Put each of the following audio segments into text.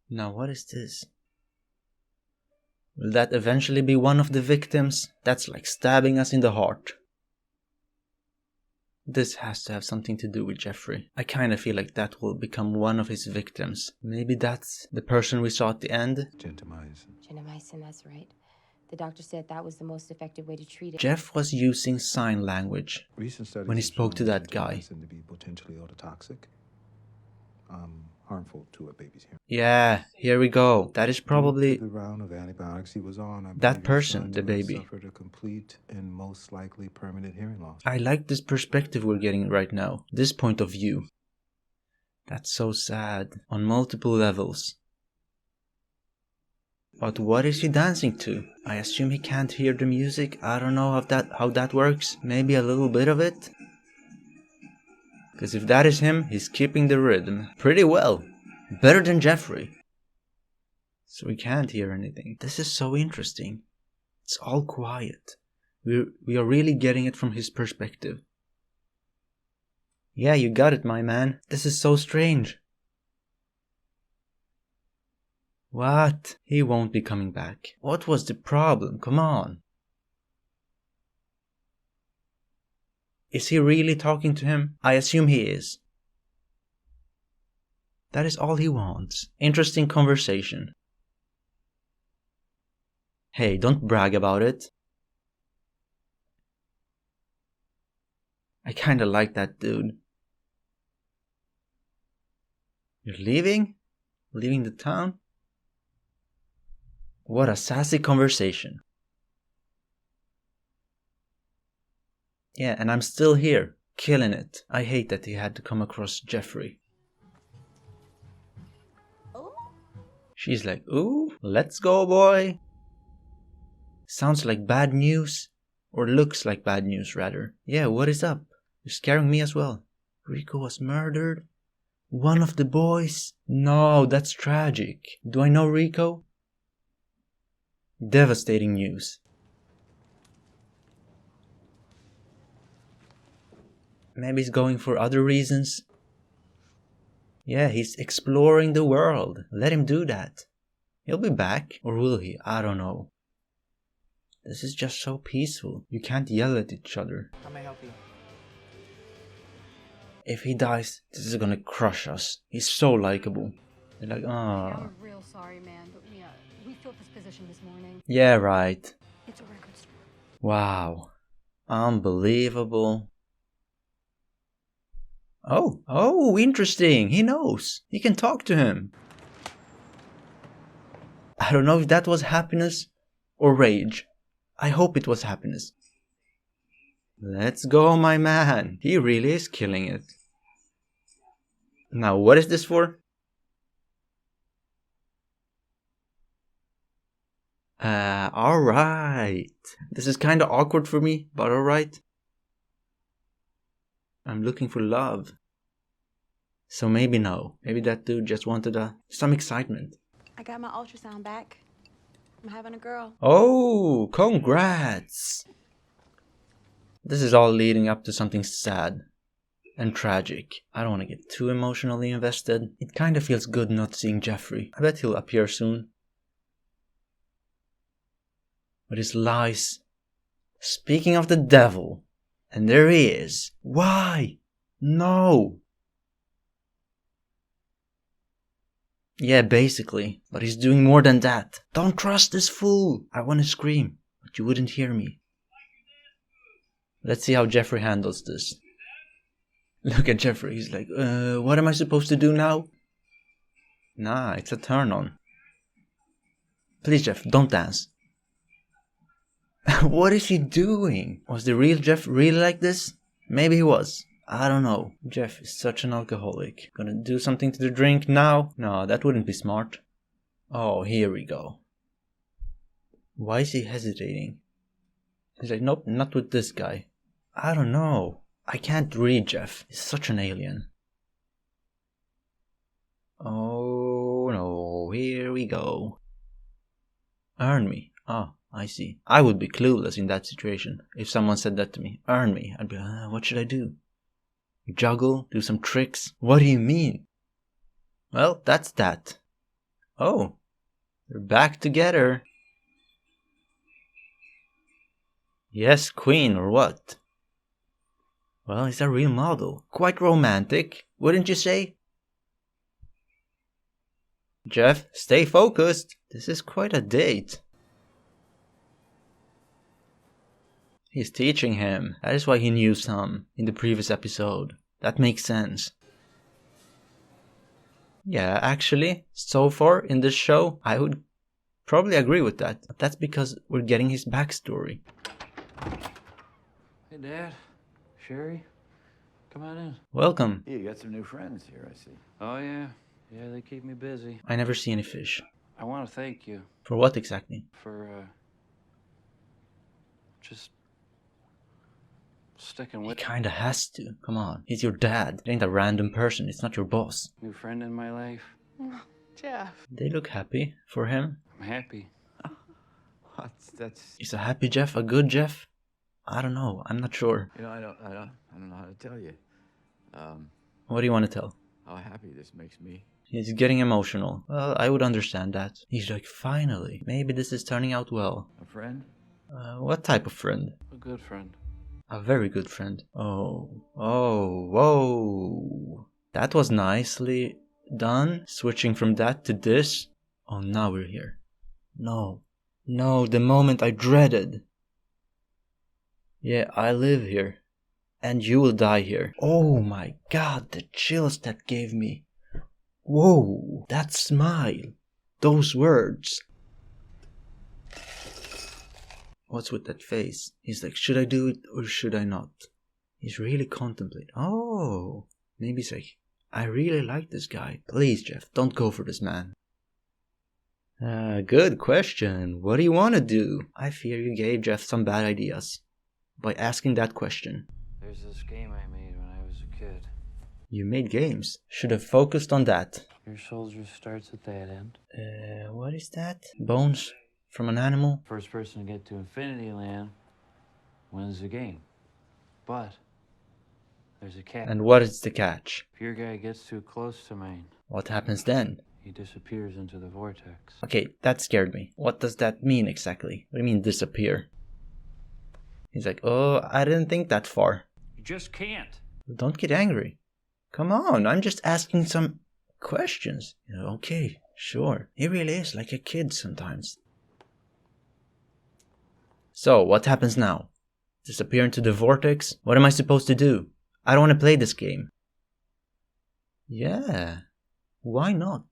Now what is this? Will that eventually be one of the victims? That's like stabbing us in the heart. This has to have something to do with Jeffrey. I kind of feel like that will become one of his victims. Maybe that's the person we saw at the end? Gentamicin, that's right. The doctor said that was the most effective way to treat it. Jeff was using sign language when he spoke to that guy. To be potentially ototoxic, harmful to a baby's hearing. Yeah, here we go. That is probably the round of antibiotics he was on, that person, the baby. Suffered a complete and most likely permanent hearing loss. I like this perspective we're getting right now. This point of view. That's so sad on multiple levels. But what is he dancing to? I assume he can't hear the music. I don't know how that works. Maybe a little bit of it. Because if that is him, he's keeping the rhythm pretty well. Better than Jeffrey. So we can't hear anything. This is so interesting. It's all quiet. We are really getting it from his perspective. Yeah, you got it, my man. This is so strange. What? He won't be coming back. What was the problem? Come on. Is he really talking to him? I assume he is. That is all he wants. Interesting conversation. Hey, don't brag about it. I kinda like that dude. You're leaving? Leaving the town? What a sassy conversation. Yeah, and I'm still here, killing it. I hate that he had to come across Jeffrey. Oh? She's like, ooh, let's go, boy. Sounds like bad news. Or looks like bad news, rather. Yeah, what is up? You're scaring me as well. Rico was murdered? One of the boys? No, that's tragic. Do I know Rico? Devastating news. Maybe he's going for other reasons. Yeah, he's exploring the world. Let him do that. He'll be back. Or will he? I don't know. This is just so peaceful. You can't yell at each other. How may I help you? If he dies, this is gonna crush us. He's so likable. They're like, ah. I'm real sorry, man, but we filled this position this morning. Yeah, right. It's a record store. Wow. Unbelievable. Oh, interesting. He knows. He can talk to him. I don't know if that was happiness or rage. I hope it was happiness. Let's go, my man. He really is killing it. Now, what is this for? Alright. This is kinda awkward for me, but alright. I'm looking for love. So maybe no. Maybe that dude just wanted some excitement. I got my ultrasound back. I'm having a girl. Oh, congrats! This is all leading up to something sad and tragic. I don't want to get too emotionally invested. It kind of feels good not seeing Jeffrey. I bet he'll appear soon. But his lies. Speaking of the devil. And there he is. Why? No. Yeah, basically. But he's doing more than that. Don't trust this fool. I want to scream, but you wouldn't hear me. Let's see how Jeffrey handles this. Look at Jeffrey. He's like, what am I supposed to do now? Nah, it's a turn on. Please, Jeff, don't dance. What is he doing? Was the real Jeff really like this? Maybe he was. I don't know. Jeff is such an alcoholic. Gonna do something to the drink now? No, that wouldn't be smart. Oh, here we go. Why is he hesitating? He's like, nope, not with this guy. I don't know. I can't read Jeff. He's such an alien. Oh no, here we go. Earn me. Ah, I see. I would be clueless in that situation. If someone said that to me, earn me, I'd be like, what should I do? Juggle? Do some tricks? What do you mean? Well, that's that. Oh, they're back together. Yes, queen, or what? Well, he's a real model. Quite romantic, wouldn't you say? Jeff, stay focused. This is quite a date. He's teaching him. That is why he knew some in the previous episode. That makes sense. Yeah, actually, so far in this show, I would probably agree with that. But that's because we're getting his backstory. Hey, Dad. Sherry, come on in. Welcome. Hey, you got some new friends here, I see. Oh, yeah. Yeah, they keep me busy. I never see any fish. I want to thank you For what exactly? for, just sticking He with kinda has to. Come on. He's your dad. He ain't a random person. It's not your boss. new friend in my life. Jeff. They look happy for him. I'm happy. What? That's Is a happy Jeff a good Jeff? I don't know. I'm not sure. I don't know how to tell you. What do you want to tell? How happy this makes me. He's getting emotional. Well, I would understand that. He's like, finally. Maybe this is turning out well. A friend? What type of friend? A good friend. A very good friend. Oh, whoa. That was nicely done. Switching from that to this. Oh, now we're here. No, the moment I dreaded. Yeah, I live here. And you will die here. Oh my god, the chills that gave me. Whoa, that smile. Those words. What's with that face? He's like, should I do it or should I not? He's really contemplating. Oh, maybe he's like, I really like this guy. Please, Jeff, don't go for this man. Good question. What do you want to do? I fear you gave Jeff some bad ideas by asking that question. There's this game I made when I was a kid. You made games. Should have focused on that. Your soldier starts at that end. What is that? Bones from an animal? First person to get to Infinity Land wins the game. But there's a catch. And what is the catch? If your guy gets too close to mine, What happens then? he disappears into the vortex. Okay, that scared me. What does that mean exactly? What do you mean disappear? He's like, oh, I didn't think that far. You just can't. Don't get angry. Come on, I'm just asking some questions. Okay, sure. He really is like a kid sometimes. So, what happens now? Disappear into the vortex? What am I supposed to do? I don't want to play this game. Yeah, why not?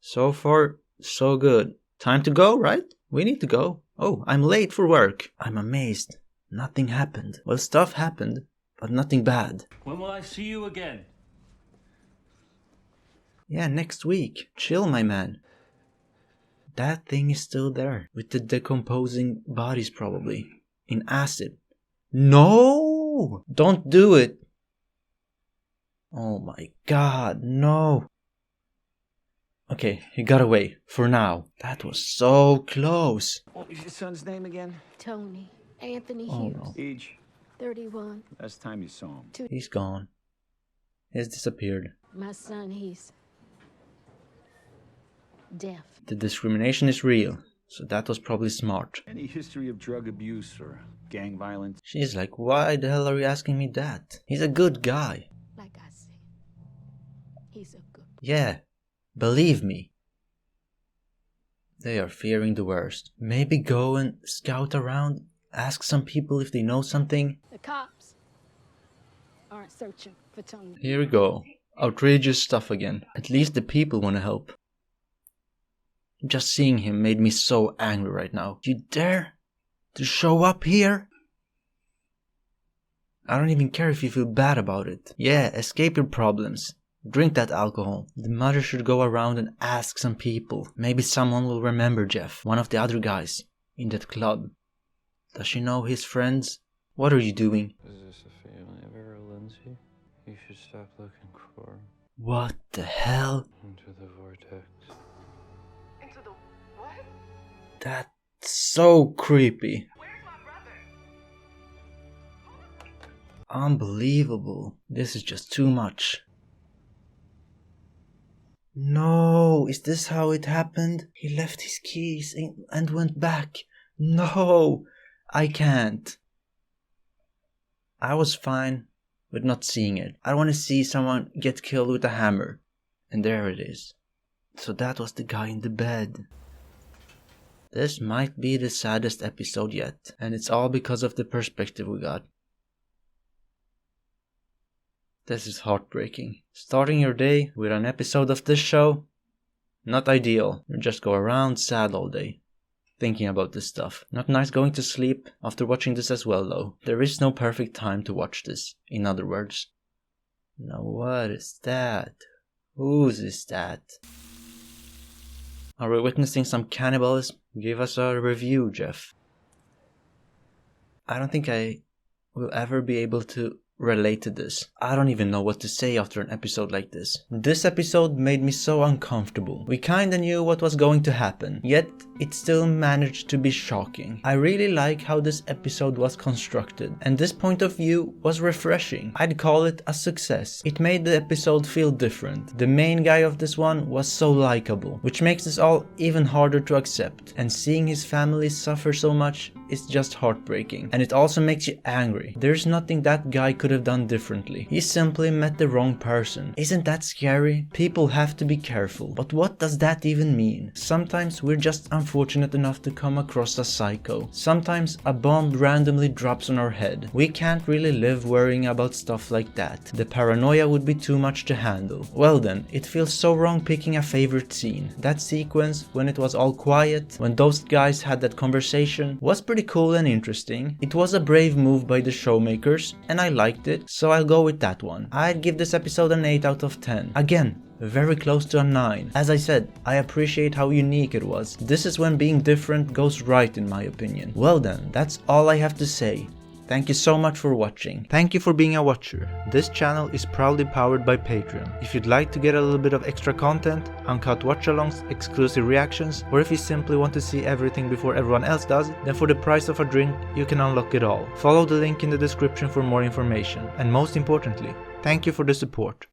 So far, so good. Time to go, right? We need to go. Oh, I'm late for work. I'm amazed. Nothing happened. Well, stuff happened, but nothing bad. When will I see you again? Yeah, next week. Chill, my man. That thing is still there. With the decomposing bodies, probably. In acid. No! Don't do it! Oh my god, no! Okay, he got away. For now. That was so close. What was your son's name again? Tony. Anthony Oh Hughes. no. Age. 31. Last time you saw him. He's gone. He's disappeared. My son, he's deaf. The discrimination is real. So that was probably smart. Any history of drug abuse or gang violence? She's like, why the hell are you asking me that? He's a good guy. Like I said, he's a good. Yeah, believe me. They are fearing the worst. Maybe go and scout around, ask some people if they know something. The cops aren't searching for Tony. Here we go. Outrageous stuff again. At least the people want to help. Just seeing him made me so angry right now. You dare to show up here? I don't even care if you feel bad about it. Yeah, escape your problems. Drink that alcohol. The mother should go around and ask some people. Maybe someone will remember Jeff, one of the other guys in that club. Does she know his friends? What are you doing? Is this a family of Errol Lindsay? You should stop looking for him. What the hell? Into the vortex. Into the what? That's so creepy. Where's my brother? Unbelievable. This is just too much. No, is this how it happened? He left his keys and went back. No, I can't. I was fine with not seeing it. I want to see someone get killed with a hammer. And there it is. So that was the guy in the bed. This might be the saddest episode yet, and it's all because of the perspective we got. This is heartbreaking. Starting your day with an episode of this show, not ideal. You just go around sad all day, thinking about this stuff. Not nice going to sleep after watching this as well though. There is no perfect time to watch this, in other words. Now what is that? Whose is that? Are we witnessing some cannibalism? Give us a review, Jeff. I don't think I will ever be able to relate to this. I don't even know what to say after an episode like this. This episode made me so uncomfortable. We kinda knew what was going to happen, yet it still managed to be shocking. I really like how this episode was constructed, and this point of view was refreshing. I'd call it a success. It made the episode feel different. The main guy of this one was so likable, which makes this all even harder to accept, and seeing his family suffer so much is just heartbreaking. And it also makes you angry. There's nothing that guy could have done differently. He simply met the wrong person. Isn't that scary? People have to be careful. But what does that even mean? Sometimes we're just unfortunate enough to come across a psycho. Sometimes a bomb randomly drops on our head. We can't really live worrying about stuff like that. The paranoia would be too much to handle. Well then, it feels so wrong picking a favorite scene. That sequence when it was all quiet, when those guys had that conversation, was pretty cool and interesting. It was a brave move by the showmakers, and I liked it, so I'll go with that one. I'd give this episode an 8 out of 10. Again, very close to a 9. As I said, I appreciate how unique it was. This is when being different goes right in my opinion. Well then, that's all I have to say. Thank you so much for watching. Thank you for being a watcher. This channel is proudly powered by Patreon. If you'd like to get a little bit of extra content, uncut watch-alongs, exclusive reactions, or if you simply want to see everything before everyone else does, then for the price of a drink, you can unlock it all. Follow the link in the description for more information. And most importantly, thank you for the support.